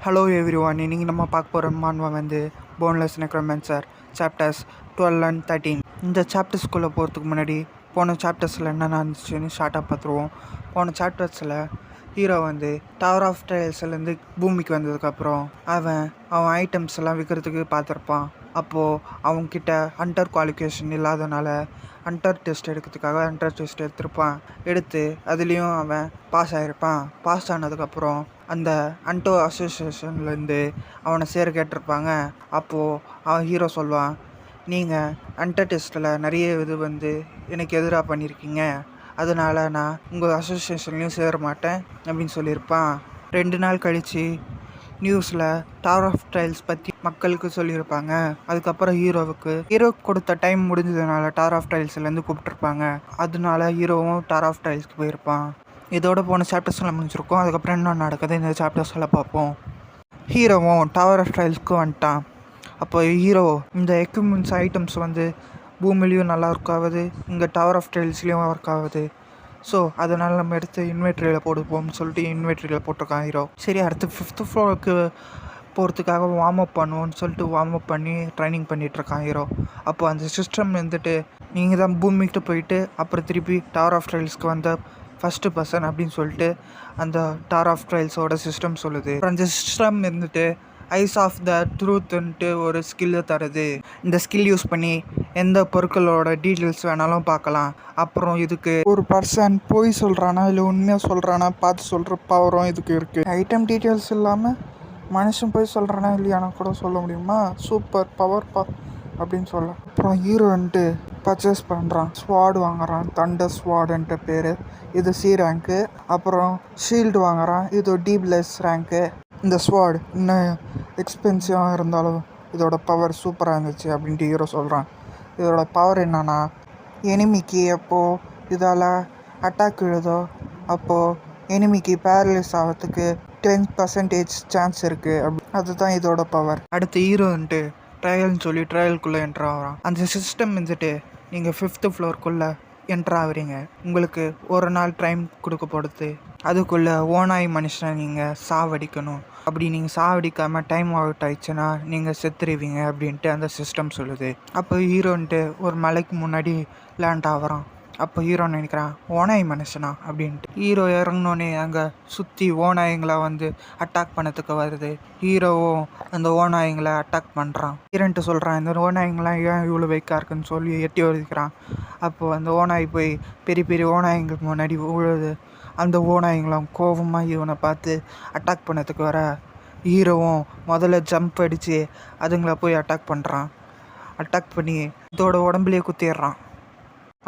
Hello every one. இன்றைக்கி நம்ம பார்க்க போகிற மான்வம் வந்து போன்லெஸ் நெக்ரோமேன்சர் சாப்டர்ஸ் 12 and 13. இந்த சாப்டர்ஸ்குள்ளே போகிறதுக்கு முன்னாடி போன சாப்டர்ஸில் என்ன நடந்துச்சுன்னு ஷார்ட்டாக பார்த்துருவோம். போன சாப்டர்ஸில் ஹீரோ வந்து டவர் ஆஃப் ட்ரையல்ஸ்லேருந்து பூமிக்கு வந்ததுக்கப்புறம் அவன் ஐட்டம்ஸ் எல்லாம் விற்கிறதுக்கு பார்த்துருப்பான். அப்போது அவங்கக்கிட்ட ஹண்டர் குவாலிஃபிகேஷன் இல்லாதனால ஹண்டர் டெஸ்ட் எடுக்கிறதுக்காக ஹண்டர் டெஸ்ட் எடுத்து அதுலேயும் அவன் பாஸ் ஆகிருப்பான். பாஸ் ஆனதுக்கப்புறம் அந்த அன்டோ அசோசியேஷன்லேருந்து அவனை சேர கேட்டிருப்பாங்க. அப்போது அவன் ஹீரோ சொல்லுவான், நீங்கள் ஹண்டர் டெஸ்ட்டில் நிறைய இது வந்து எனக்கு எதிராக பண்ணியிருக்கீங்க, அதனால் நான் உங்கள் அசோசியேஷன்லேயும் சேர மாட்டேன் அப்படின்னு சொல்லியிருப்பான். 2 நாள் கழித்து நியூஸில் டவர் ஆஃப் ட்ரையல்ஸ் பற்றி மக்களுக்கு சொல்லியிருப்பாங்க. அதுக்கப்புறம் ஹீரோ கொடுத்த டைம் முடிஞ்சதுனால டவர் ஆஃப் ட்ரையல்ஸ்லேருந்து கூப்பிட்டுருப்பாங்க. அதனால ஹீரோவும் டவர் ஆஃப் ட்ரையல்ஸ்க்கு போயிருப்பான். இதோட போன சாப்டர்ஸ்லாம் முடிஞ்சிருக்கும். அதுக்கப்புறம் என்ன நடக்குது இந்த சாப்டர்ஸில் பார்ப்போம். ஹீரோவும் டவர் ஆஃப் ட்ரையல்ஸ்க்கு வந்துட்டான். அப்போ ஹீரோ இந்த எக்யூப்மெண்ட்ஸ் ஐட்டம்ஸ் வந்து பூமிலையும் நல்லா ஒர்க் ஆகுது, இங்கே டவர் ஆஃப் ட்ரையல்ஸ்லேயும் ஒர்க் ஆகுது. ஸோ அதனால் நம்ம எடுத்து இன்வெர்ட்ரியில் போடுவோம்னு சொல்லிட்டு இன்வெர்ட்ரியில் போட்டிருக்கான் ஹீரோ. சரி, அடுத்து 5th ஃப்ளோருக்கு போகிறதுக்காக வார்ம் அப் பண்ணுவோன்னு சொல்லிட்டு வார்ம் அப் பண்ணி ட்ரைனிங் பண்ணிகிட்ருக்கான் ஹீரோ. அப்போ அந்த சிஸ்டம் வந்துட்டு நீங்கள் தான் பூமிக்கிட்ட போயிட்டு அப்புறம் திருப்பி டவர் ஆஃப் ட்ரையல்ஸ்க்கு வந்த ஃபஸ்ட்டு பர்சன் அப்படின்னு சொல்லிட்டு அந்த டவர் ஆஃப் ட்ரையல்ஸோட சிஸ்டம் சொல்லுது. அப்புறம் அந்த சிஸ்டம் இருந்துட்டு ஐஸ் ஆஃப் த ட்ரூத்துன்ட்டு ஒரு ஸ்கில்லை தருது. இந்த ஸ்கில் யூஸ் பண்ணி எந்த பொருட்களோட டீட்டெயில்ஸ் வேணாலும் பார்க்கலாம். அப்புறம் இதுக்கு ஒரு பர்சன் போய் சொல்கிறானா இல்லை உண்மையாக சொல்கிறானா பார்த்து சொல்கிற பவரும் இதுக்கு இருக்குது. ஐட்டம் டீட்டெயில்ஸ் இல்லாமல் மனுஷன் போய் சொல்கிறானா இல்லையானா கூட சொல்ல முடியுமா? சூப்பர் பவர் அப்படின்னு சொல்ல. அப்புறம் ஹீரோ வந்துட்டு பர்ச்சேஸ் பண்ணுறான், ஸ்வாட் வாங்குறான், தண்டர் ஸ்வாடுன்ட்டு பேர், இது சி ரேங்க்கு. அப்புறம் ஷீல்டு வாங்குறான், இது டீப்லெஸ் ரேங்க்கு. இந்த ஸ்வாட் இன்னும் எக்ஸ்பென்சிவாக இருந்தாலும் இதோட பவர் சூப்பராக இருந்துச்சு அப்படின்ட்டு ஹீரோ சொல்கிறான். இதோட பவர் என்னன்னா, எனிமிக்கு எப்போது இதால் அட்டாக் விழுதோ அப்போது எனிமிக்கு பேரலைஸ் ஆகிறதுக்கு 10% சான்ஸ் இருக்குது. அதுதான் இதோட பவர். அடுத்து ஹீரோ வந்துட்டு ட்ரையல்னு சொல்லி ட்ரையலுக்குள்ளே என்ட்ரு ஆகிறான். அந்த சிஸ்டம் வந்துட்டு நீங்கள் 5th ஃப்ளோருக்குள்ளே என்ட்ரு ஆகுறீங்க. உங்களுக்கு ஒரு நாள் டைம் கொடுக்கப்படுது. அதுக்குள்ளே ஓனாய் மனுஷனை நீங்கள் சாவடிக்கணும். அப்படி நீங்கள் சாவடிக்காமல் டைம் அவுட் ஆயிடுச்சுன்னா நீங்கள் செத்துருவீங்க அப்படின்ட்டு அந்த சிஸ்டம் சொல்லுது. அப்போ ஹீரோன்ட்டு ஒரு மலைக்கு முன்னாடி லேண்ட் ஆகிறான். அப்போ ஹீரோ நினைக்கிறான், ஓனாய் மனுஷனா அப்படின்ட்டு. ஹீரோ இறங்கினோடனே அங்கே சுற்றி ஓநாயங்களை வந்து அட்டாக் பண்ணதுக்கு வருது. ஹீரோவும் அந்த ஓநாயங்களை அட்டாக் பண்ணுறான். ஹீரோன்ட்டு சொல்கிறான், இந்த ஓநாயங்களாம் ஏன் இவ்வளோ வெயிக்காக இருக்குன்னு சொல்லி எட்டி ஒதுக்கிறான். அப்போது அந்த ஓநாய் போய் பெரிய பெரிய ஓநாயங்களுக்கு முன்னாடி விழுது. அந்த ஓநாயங்களும் கோபமாக இவனை பார்த்து அட்டாக் பண்ணதுக்கு வர ஹீரோவும் முதல்ல ஜம்ப் அடித்து அதுங்களை போய் அட்டாக் பண்ணுறான். அட்டாக் பண்ணி இதோட உடம்புலேயே குத்திடுறான்.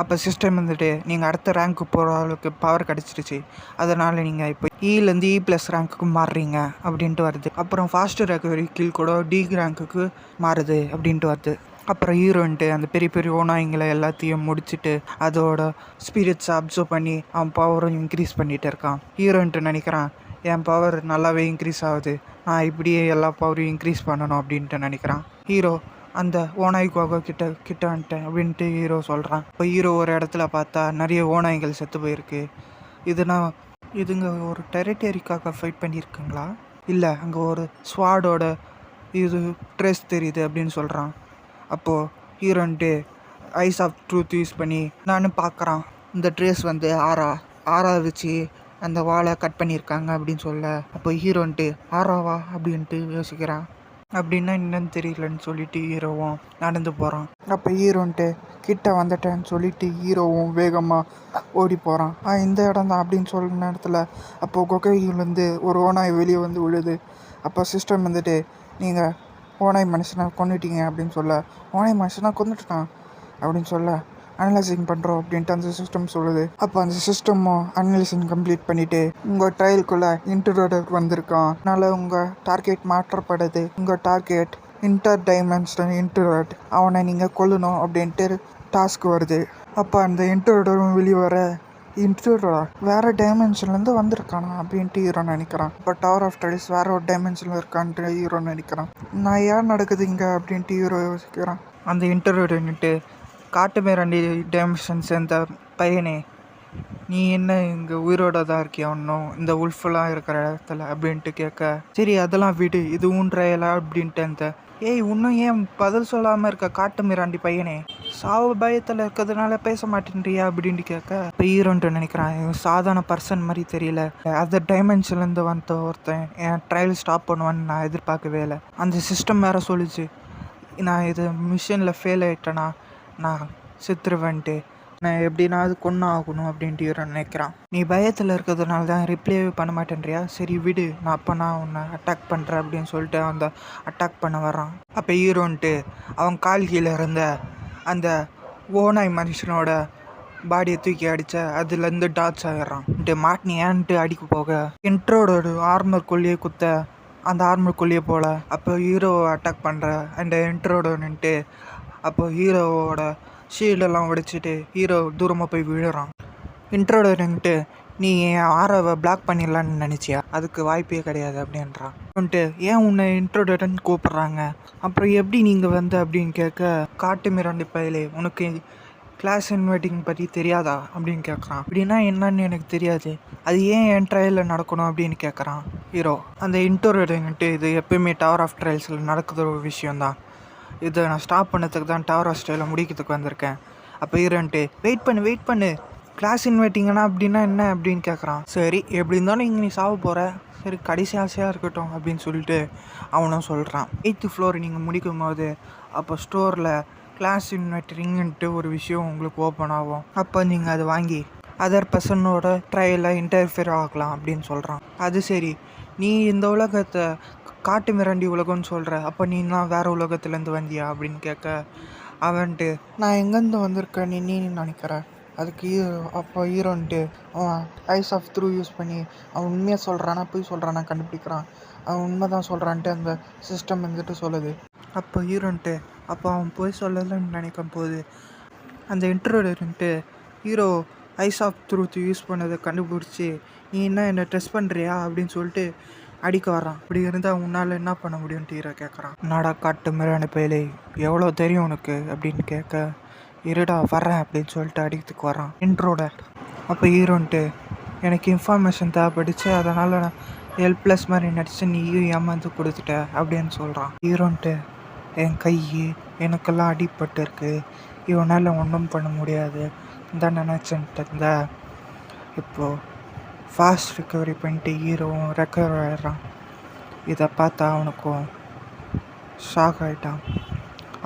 அப்போ சிஸ்டம் வந்துட்டு நீங்கள் அடுத்த ரேங்க்கு போகிற அளவுக்கு பவர் கிடச்சிருச்சு, அதனால் நீங்கள் இப்போ இலேருந்து E+ ரேங்க்குக்கு மாறுறீங்க அப்படின்ட்டு வருது. அப்புறம் ஃபாஸ்ட்டு ரெக்கவரி கீழ் கூட D ரேங்க்குக்கு மாறுது அப்படின்ட்டு வருது. அப்புறம் ஹீரோன்ட்டு அந்த பெரிய பெரிய ஓனாய்ங்களை எல்லாத்தையும் முடிச்சுட்டு அதோட ஸ்பிரிட்ஸை அப்சர்வ் பண்ணி அவன் பவரும் இன்க்ரீஸ் பண்ணிகிட்டு இருக்கான். ஹீரோன்ட்டு நினைக்கிறான், என் பவர் நல்லாவே இன்க்ரீஸ் ஆகுது, நான் இப்படியே எல்லா பவரையும் இன்க்ரீஸ் பண்ணணும் அப்படின்ட்டு நினைக்கிறான். ஹீரோ அந்த ஓநாய்க்காக கிட்ட வந்துட்டேன் அப்படின்ட்டு ஹீரோ சொல்கிறான். இப்போ ஹீரோ ஒரு இடத்துல பார்த்தா நிறைய ஓநாய்கள் செத்து போயிருக்கு. இதுங்க ஒரு டெரிட்டரிக்காக ஃபைட் பண்ணியிருக்குங்களா, இல்லை அங்கே ஒரு ஸ்வாடோட இது ட்ரெஸ் தெரியுது அப்படின்னு சொல்கிறான். அப்போது ஹீரோன்ட்டு ஐஸ் ஆஃப் ட்ரூத் யூஸ் பண்ணி நான் பார்க்குறான். இந்த ட்ரெஸ் வந்து ஆறா வச்சு அந்த வாழை கட் பண்ணியிருக்காங்க அப்படின்னு சொல்ல. அப்போ ஹீரோன்ட்டு ஆறாவா அப்படின்ட்டு யோசிக்கிறான். அப்படின்னா என்னன்னு தெரியலன்னு சொல்லிட்டு ஹீரோவும் நடந்து போகிறான். அப்போ ஹீரோன்ட்டு கிட்ட வந்துட்டேன்னு சொல்லிட்டு ஹீரோவும் வேகமாக ஓடி போகிறான். இந்த இடம் தான் அப்படின்னு சொல்கிற நேரத்தில் அப்போது குகையிலேருந்து ஒரு ஓனாய் வெளியே வந்து விழுது. அப்போ சிஸ்டம் வந்துட்டு நீங்கள் ஓனாய் மனுஷனை கொண்டுட்டீங்க அப்படின்னு சொல்ல, ஓனாய் மனுஷனை கொண்டுட்டான் அப்படின்னு சொல்ல, அனலைசிங் பண்ணுறோம் அப்படின்ட்டு அந்த சிஸ்டம் சொல்லுது. அப்போ அந்த சிஸ்டமும் அனலைசிங் கம்ப்ளீட் பண்ணிவிட்டு உங்கள் ட்ரையலுக்குள்ளே இன்ட்ரூடர் வந்திருக்கான், அதனால் உங்கள் டார்கெட் மாற்றப்படுது. உங்கள் டார்கெட் இன்டர் டைமென்ஷனல் இன்ட்ரூடர், அவனை நீங்கள் கொல்லணும் அப்படின்ட்டு டாஸ்க் வருது. அப்போ அந்த இன்ட்ரூடரும் வெளியே வர, இன்ட்ரூடரா வேறு டைமென்ஷன்லேருந்து வந்திருக்கானா அப்படின்ட்டு ஹீரோ நினைக்கிறான். இப்போ டவர் ஆஃப் ட்ரையல்ஸ் வேறு ஒரு டைமென்ஷனில் இருக்கான்ட்டு ஹீரோ நினைக்கிறான். நான் ஏன் நடக்குது இங்கே அப்படின்ட்டு ஹீரோ யோசிக்கிறான். அந்த இன்ட்ரூடர்ன்ட்டு காட்டு மிராண்டி டைமென்ஷன் சேர்ந்த பையனே, நீ என்ன இங்கே உயிரோட தான் இருக்கியா இன்னும் இந்த உல்ஃபெல்லாம் இருக்கிற இடத்துல அப்படின்ட்டு கேட்க, சரி அதெல்லாம் விடு, இது உன் ட்ரையலா அப்படின்ட்டு அந்த ஏய் இன்னும் ஏன் பதில் சொல்லாமல் இருக்க காட்டு மிராண்டி பையனே, சாவு பயத்தில் இருக்கிறதுனால பேச மாட்டேன்றியா அப்படின்ட்டு கேட்க, இப்போ ஹீரோன்ட்டு நினைக்கிறான் இவன் சாதாரண பர்சன் மாதிரி தெரியல, அதர் டைமென்ஷன்லேருந்து வந்த ஒருத்தன் என் ட்ரையல் ஸ்டாப் பண்ணுவான்னு நான் எதிர்பார்க்கவே இல்லை. அந்த சிஸ்டம் வேறு சொல்லிச்சு நான் இது மிஷினில் ஃபெயில் ஆகிட்டேன்னா நான் செத்துருவேன்ட்டு, நான் எப்படின்னா அது கொன்று ஆகணும் அப்படின்ட்டு ஹீரோ நினைக்கிறான். நீ பயத்தில் இருக்கிறதுனால தான் ரிப்ளைவே பண்ண மாட்டேன்றியா, சரி விடு நான் அப்போ நான் உன்னை அட்டாக் பண்ணுறேன் அப்படின்னு சொல்லிட்டு அந்த அட்டாக் பண்ண வர்றான். அப்போ ஹீரோன்ட்டு அவன் கால் கீழே இருந்த அந்த ஓனாய் மனுஷனோட பாடியை தூக்கி அடித்த அதுலேருந்து டாட்ச் ஆகிடுறான். மாட்டினி ஏன்ட்டு அடிக்க போக இன்ட்ரோட ஆர்மர் கொல்லியே குத்த அந்த ஆர்மர் கொல்லியே போல அப்போ ஹீரோவை அட்டாக் பண்ணுற அந்த இன்ட்ரோடன்ட்டு அப்போ ஹீரோவோட ஷீல்டெல்லாம் உடைச்சிட்டு ஹீரோ தூரமாக போய் விழுறான். இன்ட்ரோடன்ட்டு நீ என் ஆரோவை பிளாக் பண்ணிடலான்னு நினச்சியா, அதுக்கு வாய்ப்பே கிடையாது அப்படின்றான். ஏன் உன்னை இன்ட்ரோடன் கூப்பிட்றாங்க, அப்புறம் எப்படி நீங்கள் வந்து அப்படின்னு கேட்க, காட்டு மிராண்டி பயலே உனக்கு கிளாஸ் இன்வைட்டிங் பற்றி தெரியாதா அப்படின்னு கேட்குறான். அப்படின்னா என்னன்னு எனக்கு தெரியாது, அது ஏன் என் ட்ரையலில் நடக்கணும் அப்படின்னு கேட்குறான் ஹீரோ. அந்த இன்ட்ரோடன்ட்டு இது எப்பயுமே டவர் ஆஃப் ட்ரையல்ஸில் நடக்கிற ஒரு விஷயந்தான், இதை நான் ஸ்டாப் பண்ணதுக்கு தான் டவர் ஆஃப் ட்ரையலை முடிக்கிறதுக்கு வந்திருக்கேன். அப்போ ஹீரோன்ட்டு வெயிட் பண்ணு கிளாஸ் இன்வைட்டிங்கன்னா அப்படின்னா என்ன அப்படின்னு கேட்குறான். சரி எப்படி இருந்தாலும் இங்கே நீ சாவ போகிற, சரி கடைசி ஆசையாக இருக்கட்டும் அப்படின்னு சொல்லிட்டு அவனும் சொல்கிறான். 8th ஃப்ளோர் நீங்கள் முடிக்கும் போது அப்போ ஸ்டோரில் கிளாஸ் இன்வைட்டிங்ன்ட்டு ஒரு விஷயம் உங்களுக்கு ஓப்பன் ஆகும், அப்போ நீங்கள் அதை வாங்கி அதர் பர்சனோட ட்ரையலில் இன்டர்ஃபியர் ஆகலாம் அப்படின்னு சொல்கிறான். அது சரி நீ இந்த உலகத்தை காட்டு மிராண்டி உலகம்னு சொல்கிற, அப்போ நீலாம் வேறு உலகத்துலேருந்து வந்தியா அப்படின்னு கேட்க, அவன்ட்டு நான் எங்கேருந்து வந்திருக்கேன் நீ நினைக்கிற, அதுக்கு அப்போ ஹீரோன்ட்டு அவன் ஐஸ் ஆஃப் த்ரூ யூஸ் பண்ணி அவன் உண்மையாக சொல்கிறானா போய் சொல்கிறானா கண்டுபிடிக்கிறான். அவன் உண்மை தான் சொல்கிறான்ட்டு அந்த சிஸ்டம் வந்துட்டு சொல்லுது. அப்போ ஹீரோன்ட்டு அப்போ அவன் போய் சொல்லலைன்னு நினைக்கும் போது அந்த இன்ட்ரோடன்ட்டு hero eyes of truth use பண்ணதை கண்டுபிடிச்சி நீ என்ன டெஸ்ட் பண்ணுறியா அப்படின்னு சொல்லிட்டு அடிக்க வரான். இப்படி இருந்தால் உன்னால் என்ன பண்ண முடியும்னு ஹீரோ கேட்குறான். நாடா காட்டு மிராண்டி பயலே எவ்வளோ தெரியும் உனக்கு அப்படின்னு கேட்க, இருடா வர்றேன் அப்படின்னு சொல்லிட்டு அடிக்கிறதுக்கு வரான் இன்ட்ரோட. அப்போ ஹீரோன்ட்டு எனக்கு இன்ஃபர்மேஷன் தேவைப்படுச்சு, அதனால் நான் ஹெல்ப்லெஸ் மாதிரி நடிச்சு நீயும் ஏமாந்து கொடுத்துட்ட அப்படின்னு சொல்கிறான். ஹீரோன்ட்டு என் கை எனக்கெல்லாம் அடிபட்டு இருக்கு, இவனால் ஒன்றும் பண்ண முடியாது தான் நினச்சிட்டு இருந்த. இப்போது ஃபாஸ்ட் ரிக்கவரி பண்ணிட்டு ஹீரோவும் ரெக்கவர் ஆகிடுறான். இதை பார்த்தா அவனுக்கும் ஷாக் ஆகிட்டான்.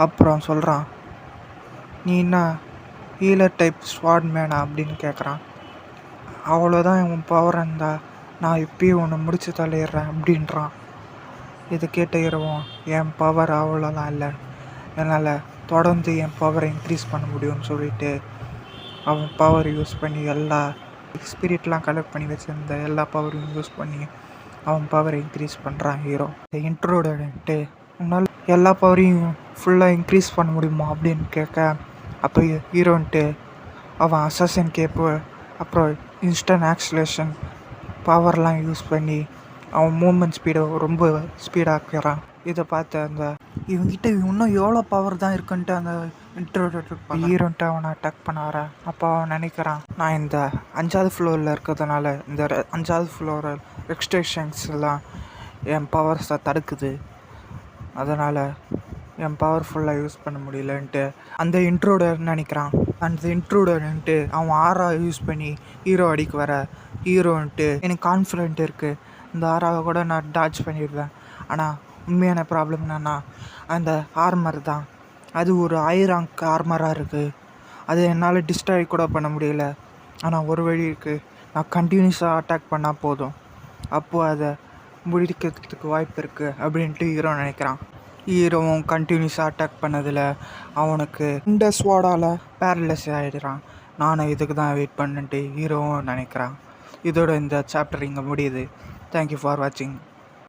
அப்புறம் சொல்கிறான், நீ என்ன ஹீலர் டைப் ஸ்வாட் மேனா அப்படின்னு கேட்குறான். அவ்வளோதான் உன் பவர் இருந்தா நான் இப்பயும் ஒன்று முடிச்சு தள்ளிடுறேன் அப்படின்றான். இது கேட்ட ஹீரோவும் என் பவர் அவ்வளோலாம் இல்லை, என்னால் தொடர்ந்து என் பவரை இன்க்ரீஸ் பண்ண முடியும்னு சொல்லிட்டு அவன் பவர் யூஸ் பண்ணி எல்லா ஸ்பிரிட்லாம் கலெக்ட் பண்ணி வச்சுருந்த எல்லா பவரையும் யூஸ் பண்ணி அவன் பவரை இன்க்ரீஸ் பண்ணுறான் ஹீரோ. இன்ட்ரோடன்ட்டு உன்னால் எல்லா பவரையும் ஃபுல்லாக இன்க்ரீஸ் பண்ண முடியுமா அப்படின்னு கேட்க, அப்போ ஹீரோன்ட்டு அவன் அசசன் கேப்பு அப்புறம் இன்ஸ்டன்ட் ஆக்சிலேஷன் பவர்லாம் யூஸ் பண்ணி அவன் மூமெண்ட் ஸ்பீடை ரொம்ப ஸ்பீடாக்குறான். இதை பார்த்து அந்த இவங்கிட்ட இன்னும் எவ்வளோ பவர் தான் இருக்குன்ட்டு அந்த ஹீரோன்ட்டு அவனை அட்டாக் பண்ண வரேன். அப்போ அவன் நினைக்கிறான், நான் இந்த 5th ஃப்ளோரில் இருக்கிறதுனால இந்த 5th ஃப்ளோர் ரெஸ்ட்ரிக்ஷன்ஸ் எல்லாம் என் பவர்ஸை தடுக்குது, அதனால் என் பவர்ஃபுல்லாக யூஸ் பண்ண முடியலன்ட்டு அந்த இன்ட்ரூடர் நினைக்கிறான். அந்த இன்ட்ரூடர்ன்ட்டு அவன் ஆரா யூஸ் பண்ணி ஹீரோ அடிக்க வர, ஹீரோன்ட்டு எனக்கு கான்ஃபிடென்ட் இருக்குது இந்த ஆராவை கூட நான் டாச் பண்ணிடுவேன், ஆனால் உண்மையான ப்ராப்ளம் என்னன்னா அந்த ஆர்மர் தான், அது ஒரு ஐராங்க் ஆர்மராக இருக்குது, அது என்னால் டிஸ்ட்ராய் கூட பண்ண முடியல, ஆனால் ஒரு வழி இருக்குது, நான் கண்டினியூஸாக அட்டாக் பண்ணால் போதும், அப்போது அதை முடிக்கிறதுக்கு வாய்ப்பு இருக்குது அப்படின்ட்டு ஹீரோ நினைக்கிறான். ஹீரோவும் கண்டினியூஸாக அட்டாக் பண்ணதில் அவனுக்கு இந்த ஸ்வாடால் பேரலைஸ் ஆகிடுறான். நானும் இதுக்கு தான் வெயிட் பண்ணிட்டு ஹீரோவும் நினைக்கிறான். இதோட இந்த சாப்டர் இங்கே முடியுது. தேங்க்யூ ஃபார் வாட்சிங்.